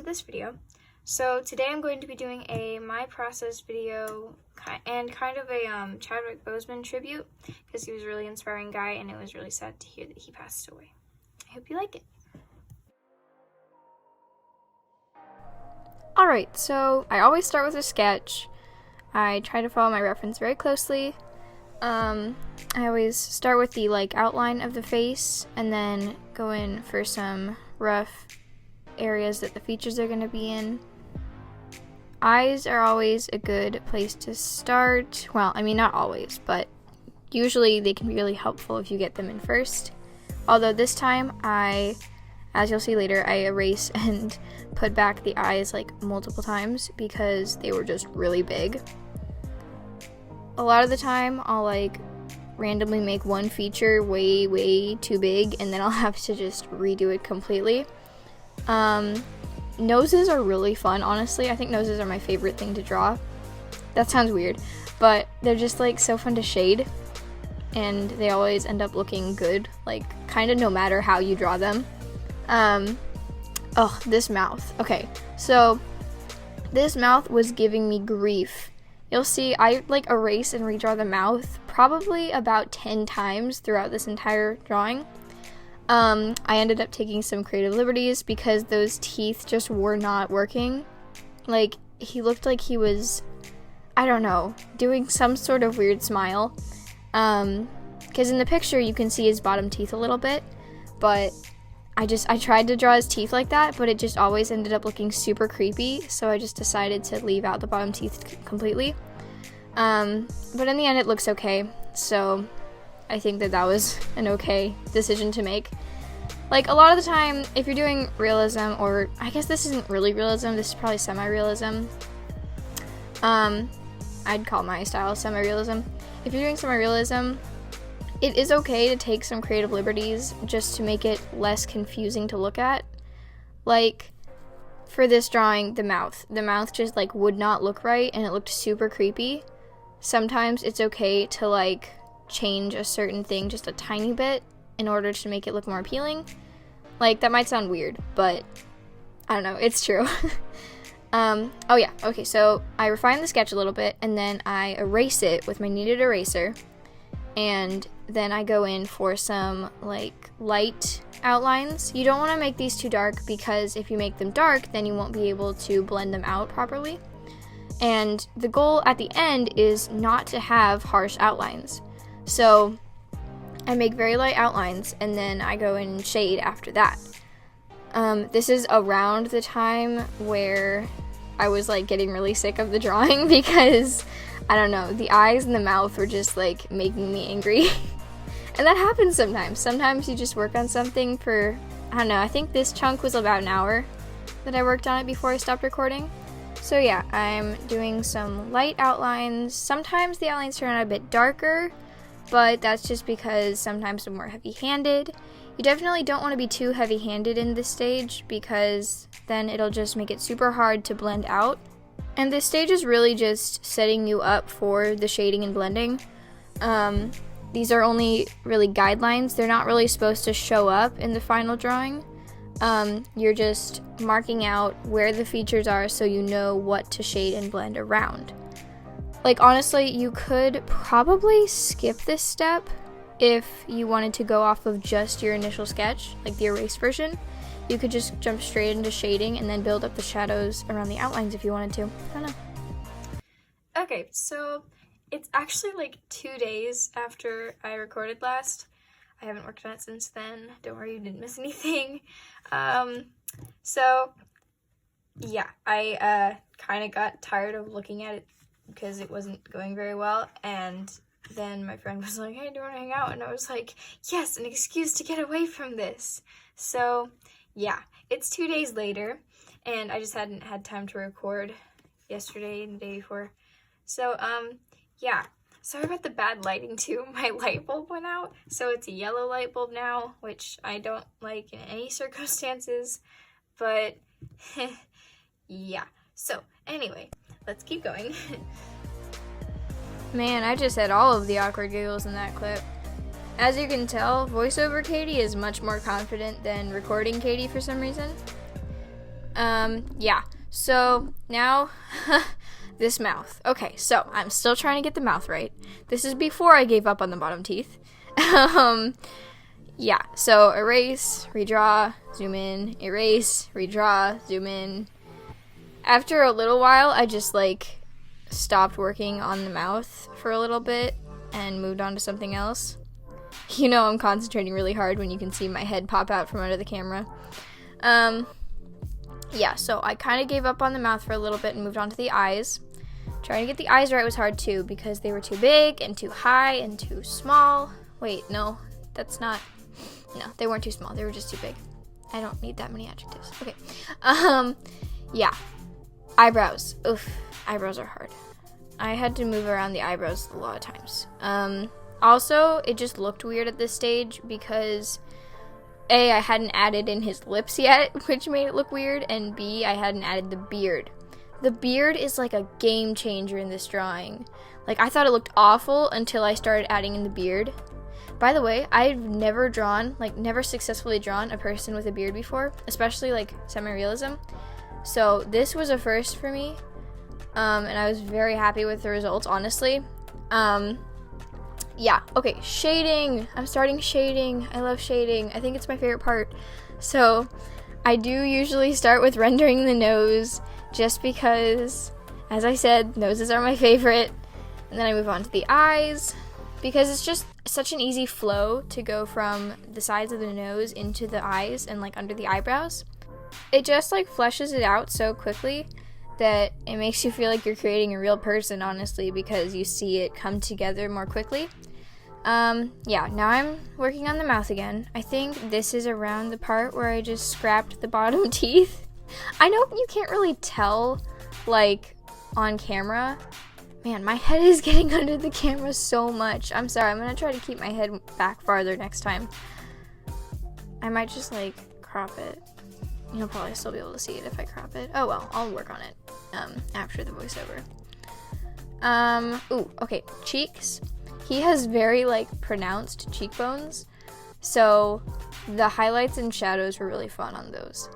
this video. So today I'm going to be doing a my process video and kind of a Chadwick Boseman tribute because he was a really inspiring guy and it was really sad to hear that he passed away. I hope you like it. Alright, so I always start with a sketch. I try to follow my reference very closely. I always start with the outline of the face and then go in for some rough areas that the features are going to be in. Eyes are always a good place to start. Well, I mean, not always, but usually they can be really helpful if you get them in first. Although this time as you'll see later, I erase and put back the eyes multiple times because they were just really big. A lot of the time I'll randomly make one feature way too big and then I'll have to just redo it completely. Noses are really fun, honestly. I think noses are my favorite thing to draw. That sounds weird, but they're just so fun to shade and they always end up looking good, kind of no matter how you draw them. This mouth. Okay, so this mouth was giving me grief. You'll see I erase and redraw the mouth probably about 10 times throughout this entire drawing. I ended up taking some creative liberties because those teeth just were not working. He looked like he was, I don't know, doing some sort of weird smile. Because in the picture you can see his bottom teeth a little bit, but I tried to draw his teeth like that, but it just always ended up looking super creepy, so I just decided to leave out the bottom teeth completely. But in the end it looks okay, so I think that was an okay decision to make. A lot of the time, if you're doing realism, or I guess this isn't really realism, this is probably semi-realism. I'd call my style semi-realism. If you're doing semi-realism, it is okay to take some creative liberties just to make it less confusing to look at. For this drawing, the mouth just would not look right and it looked super creepy. Sometimes it's okay to change a certain thing just a tiny bit in order to make it look more appealing. That might sound weird, but I don't know, it's true. Okay, so I refine the sketch a little bit and then I erase it with my kneaded eraser. And then I go in for some light outlines. You don't want to make these too dark because if you make them dark, then you won't be able to blend them out properly. And the goal at the end is not to have harsh outlines. So I make very light outlines and then I go in and shade after that. This is around the time where I was getting really sick of the drawing because I don't know, the eyes and the mouth were just making me angry. And that happens sometimes. Sometimes you just work on something for, I don't know, I think this chunk was about an hour that I worked on it before I stopped recording. So yeah, I'm doing some light outlines. Sometimes the outlines turn out a bit darker, but that's just because sometimes I'm more heavy-handed. You definitely don't want to be too heavy-handed in this stage because then it'll just make it super hard to blend out. And this stage is really just setting you up for the shading and blending. These are only really guidelines. They're not really supposed to show up in the final drawing. You're just marking out where the features are so you know what to shade and blend around. Honestly, you could probably skip this step if you wanted to go off of just your initial sketch, the erased version. You could just jump straight into shading and then build up the shadows around the outlines if you wanted to. I don't know. Okay, so it's actually 2 days after I recorded last. I haven't worked on it since then. Don't worry, you didn't miss anything. So yeah, I kind of got tired of looking at it because it wasn't going very well, and then my friend was like, hey, do you want to hang out? And I was like, yes, an excuse to get away from this. So yeah, it's 2 days later, and I just hadn't had time to record yesterday and the day before. So, yeah. Sorry about the bad lighting, too. My light bulb went out, so it's a yellow light bulb now, which I don't like in any circumstances, but yeah. So, anyway, let's keep going. Man, I just had all of the awkward giggles in that clip. As you can tell, voiceover Katie is much more confident than recording Katie for some reason. Yeah. So now this mouth. Okay, so I'm still trying to get the mouth right. This is before I gave up on the bottom teeth. Yeah, so erase, redraw, zoom in, erase, redraw, zoom in. After a little while, I just like stopped working on the mouth for a little bit and moved on to something else. You know I'm concentrating really hard when you can see my head pop out from under the camera. Yeah, so I kind of gave up on the mouth for a little bit and moved on to the eyes. Trying to get the eyes right was hard too because they were too big and too high and too small. Wait, no, that's not... No, they weren't too small. They were just too big. I don't need that many adjectives. Okay. Yeah. Eyebrows. Oof. Eyebrows are hard. I had to move around the eyebrows a lot of times. Also, it just looked weird at this stage because A, I hadn't added in his lips yet, which made it look weird, and B, I hadn't added the beard. The beard is like a game changer in this drawing. Like, I thought it looked awful until I started adding in the beard. By the way, I've never successfully drawn a person with a beard before, especially like semi-realism. So this was a first for me, and I was very happy with the results, honestly. Yeah, okay, shading. I'm starting shading. I love shading. I think it's my favorite part. So I do usually start with rendering the nose just because, as I said, noses are my favorite. And then I move on to the eyes because it's just such an easy flow to go from the sides of the nose into the eyes and like under the eyebrows. It just like fleshes it out so quickly that it makes you feel like you're creating a real person, honestly, because you see it come together more quickly. Yeah, now I'm working on the mouth again. I think this is around the part where I just scrapped the bottom teeth. I know you can't really tell, like, on camera. Man, my head is getting under the camera so much. I'm sorry, I'm gonna try to keep my head back farther next time. I might just, like, crop it. You'll probably still be able to see it if I crop it. Oh well, I'll work on it, after the voiceover. Ooh, okay, cheeks. He has very, like, pronounced cheekbones, so the highlights and shadows were really fun on those.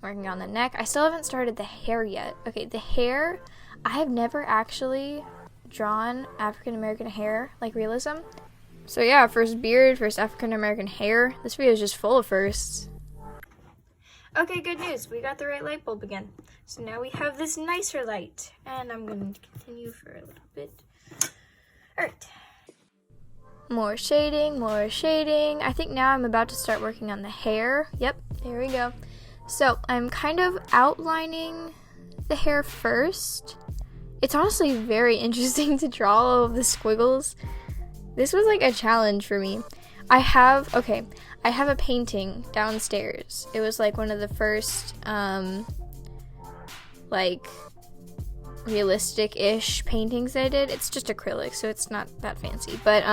Working on the neck. I still haven't started the hair yet. Okay, the hair, I have never actually drawn African American hair, like realism. So yeah, first beard, first African American hair. This video is just full of firsts. Okay, good news. We got the right light bulb again. So now we have this nicer light. And I'm going to continue for a little bit. Alright. More shading, more shading. I think now I'm about to start working on the hair. Yep, there we go. So I'm kind of outlining the hair first. It's honestly very interesting to draw all of the squiggles. This was like a challenge for me. I have a painting downstairs. It was like one of the first, like, realistic-ish paintings I did. It's just acrylic, so it's not that fancy. But,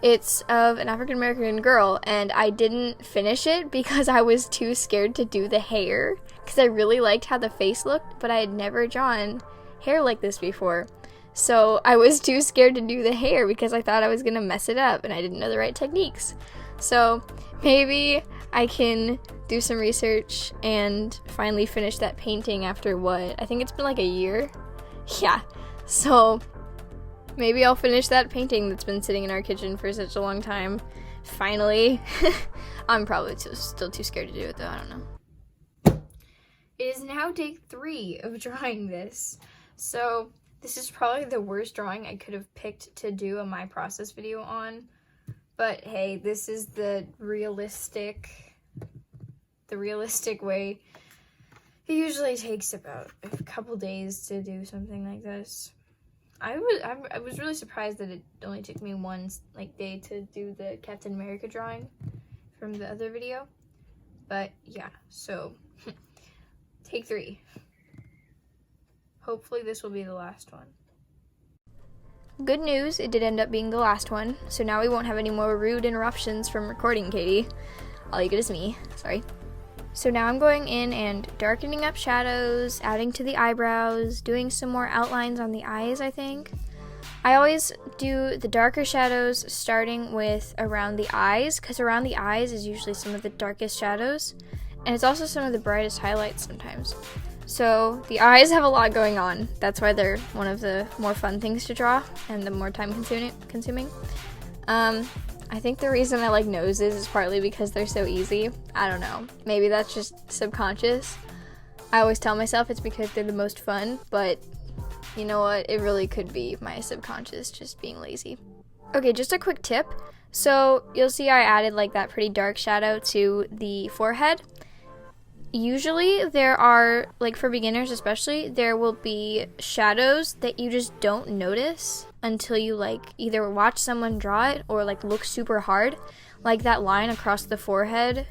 it's of an African-American girl, and I didn't finish it because I was too scared to do the hair, because I really liked how the face looked, but I had never drawn hair like this before. So I was too scared to do the hair because I thought I was gonna mess it up, and I didn't know the right techniques. So maybe I can do some research and finally finish that painting after what? I think it's been like a year. Yeah, so maybe I'll finish that painting that's been sitting in our kitchen for such a long time. Finally. I'm probably still too scared to do it though, I don't know. It is now day 3 of drawing this. So this is probably the worst drawing I could have picked to do a My Process video on. But hey, this is the realistic way. It usually takes about a couple days to do something like this. I was really surprised that it only took me one day to do the Captain America drawing from the other video. But yeah, so take 3. Hopefully this will be the last one. Good news, it did end up being the last one, so now we won't have any more rude interruptions from recording, Katie. All you get is me, sorry. So now I'm going in and darkening up shadows, adding to the eyebrows, doing some more outlines on the eyes, I think. I always do the darker shadows starting with around the eyes, because around the eyes is usually some of the darkest shadows. and it's also some of the brightest highlights sometimes. So the eyes have a lot going on. That's why they're one of the more fun things to draw and the more time consuming. I think the reason I like noses is partly because they're so easy. I don't know. Maybe that's just subconscious. I always tell myself it's because they're the most fun, but you know what? It really could be my subconscious just being lazy. Okay, just a quick tip. So you'll see I added like that pretty dark shadow to the forehead. Usually there are, like for beginners especially, there will be shadows that you just don't notice until you like either watch someone draw it or like look super hard. Like that line across the forehead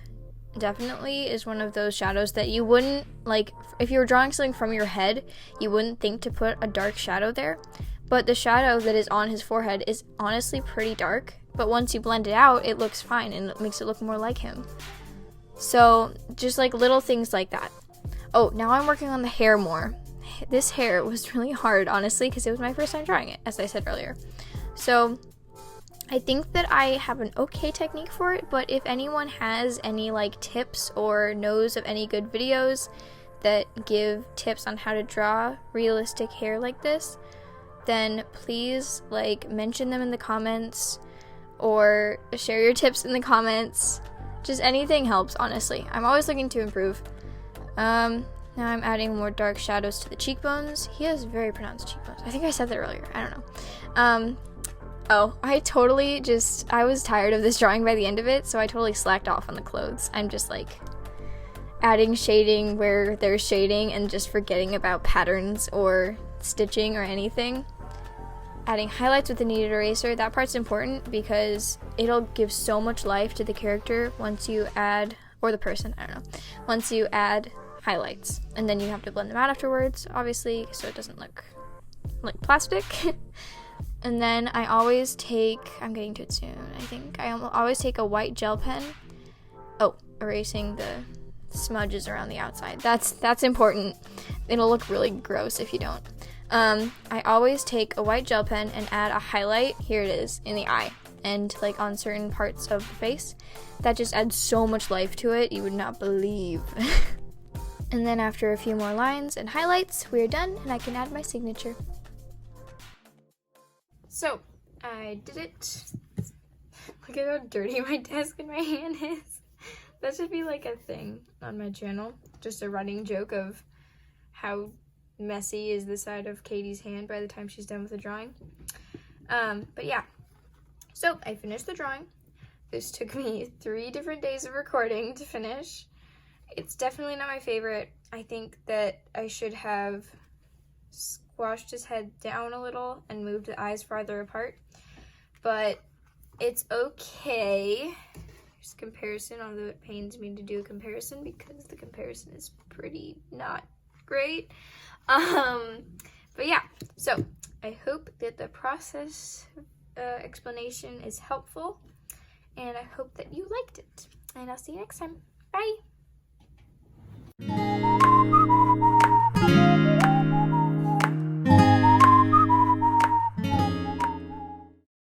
definitely is one of those shadows that you wouldn't, like if you were drawing something from your head, you wouldn't think to put a dark shadow there. But the shadow that is on his forehead is honestly pretty dark, but once you blend it out, it looks fine and it makes it look more like him. So just like little things like that. Oh, now I'm working on the hair more. This hair was really hard, honestly, because it was my first time drawing it, as I said earlier. So I think that I have an okay technique for it, but if anyone has any like tips or knows of any good videos that give tips on how to draw realistic hair like this, then please like mention them in the comments or share your tips in the comments. Just anything helps, honestly. I'm always looking to improve. Now I'm adding more dark shadows to the cheekbones. He has very pronounced cheekbones. I think I said that earlier. I don't know. I was tired of this drawing by the end of it, so I totally slacked off on the clothes. I'm just like adding shading where there's shading and just forgetting about patterns or stitching or anything. Adding highlights with the kneaded eraser, that part's important because it'll give so much life to the character once you add, or the person, I don't know, once you add highlights. And then you have to blend them out afterwards, obviously, so it doesn't look like plastic. And then I always take, I'm getting to it soon, I think. I always take a white gel pen. Oh, erasing the smudges around the outside. That's important. It'll look really gross if you don't. I always take a white gel pen and add a highlight, here it is, in the eye, and like on certain parts of the face. That just adds so much life to it, you would not believe. And then after a few more lines and highlights, we're done, and I can add my signature. So, I did it. Look at how dirty my desk and my hand is. That should be like a thing on my channel, just a running joke of how messy is the side of Katie's hand by the time she's done with the drawing. But yeah, so I finished the drawing. This took me 3 different days of recording to finish. It's definitely not my favorite. I think that I should have squashed his head down a little and moved the eyes farther apart, but it's okay. There's comparison, although it pains me to do a comparison because the comparison is pretty not great. But yeah, so I hope that the process explanation is helpful, and I hope that you liked it, and I'll see you next time. Bye!